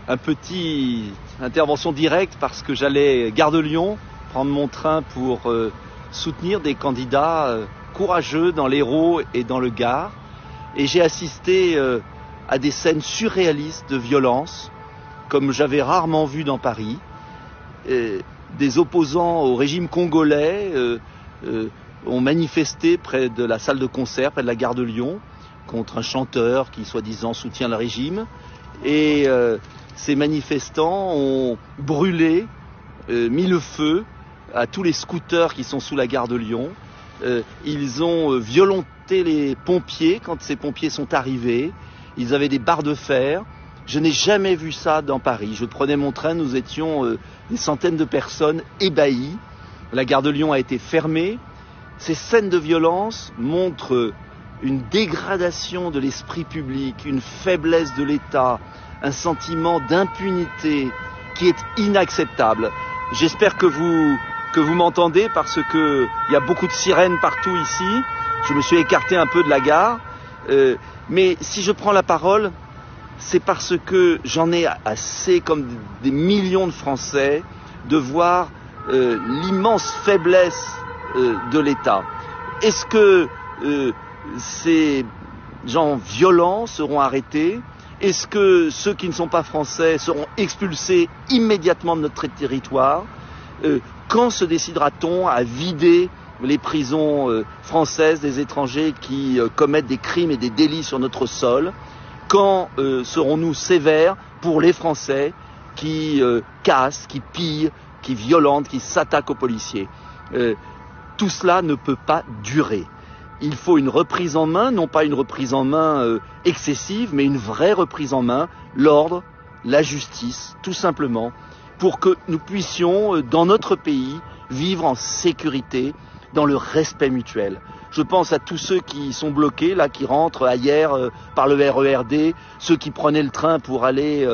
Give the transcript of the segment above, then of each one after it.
un petit intervention directe parce que j'allais Gare de Lyon prendre mon train pour soutenir des candidats courageux dans l'Hérault et dans le Gard. Et j'ai assisté à des scènes surréalistes de violence, comme j'avais rarement vu dans Paris. Des opposants au régime congolais ont manifesté près de la salle de concert, près de la Gare de Lyon, contre un chanteur qui soi-disant soutient le régime. Et ces manifestants ont brûlé, mis le feu à tous les scooters qui sont sous la Gare de Lyon. Ils ont violenté les pompiers quand ces pompiers sont arrivés. Ils avaient des barres de fer. Je n'ai jamais vu ça dans Paris. Je prenais mon train, nous étions des centaines de personnes ébahies. La Gare de Lyon a été fermée. Ces scènes de violence montrent une dégradation de l'esprit public, une faiblesse de l'État, un sentiment d'impunité qui est inacceptable. J'espère que vous m'entendez parce que il y a beaucoup de sirènes partout ici. Je me suis écarté un peu de la gare. Mais si je prends la parole, c'est parce que j'en ai assez, comme des millions de Français, de voir l'immense faiblesse de l'État. Est-ce que ces gens violents seront arrêtés? Est-ce que ceux qui ne sont pas français seront expulsés immédiatement de notre territoire? Quand se décidera-t-on à vider les prisons françaises des étrangers qui commettent des crimes et des délits sur notre sol? Quand serons-nous sévères pour les Français qui cassent, qui pillent, qui violentent, qui s'attaquent aux policiers? Tout cela ne peut pas durer. Il faut une reprise en main, non pas une reprise en main excessive, mais une vraie reprise en main, l'ordre, la justice, tout simplement, pour que nous puissions, dans notre pays, vivre en sécurité, dans le respect mutuel. Je pense à tous ceux qui sont bloqués, là, qui rentrent hier par le RERD, ceux qui prenaient le train pour aller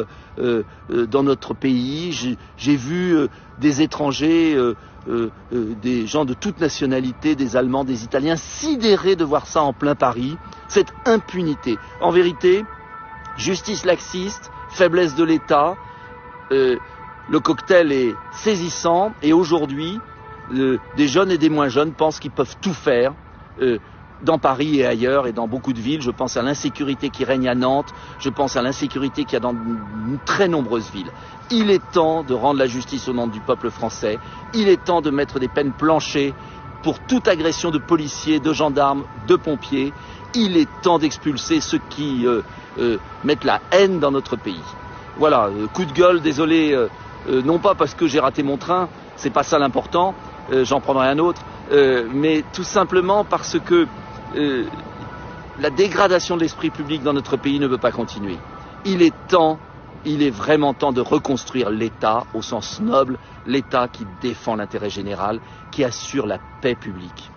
dans notre pays. J'ai vu des étrangers, des gens de toute nationalité, des Allemands, des Italiens, sidérés de voir ça en plein Paris, cette impunité. En vérité, justice laxiste, faiblesse de l'État, le cocktail est saisissant et aujourd'hui, des jeunes et des moins jeunes pensent qu'ils peuvent tout faire dans Paris et ailleurs et dans beaucoup de villes. Je pense à l'insécurité qui règne à Nantes, je pense à l'insécurité qu'il y a dans de très nombreuses villes. Il est temps de rendre la justice au nom du peuple français, il est temps de mettre des peines planchées pour toute agression de policiers, de gendarmes, de pompiers. Il est temps d'expulser ceux qui mettent la haine dans notre pays. Voilà, coup de gueule, désolé, non pas parce que j'ai raté mon train, c'est pas ça l'important, j'en prendrai un autre, mais tout simplement parce que la dégradation de l'esprit public dans notre pays ne peut pas continuer. Il est vraiment temps de reconstruire l'État au sens noble, l'État qui défend l'intérêt général, qui assure la paix publique.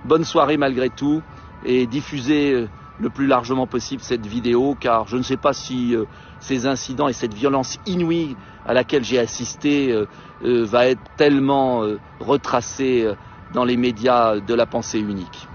Bonne soirée malgré tout et diffusez le plus largement possible cette vidéo car je ne sais pas si ces incidents et cette violence inouïe à laquelle j'ai assisté va être tellement retracée dans les médias de la pensée unique.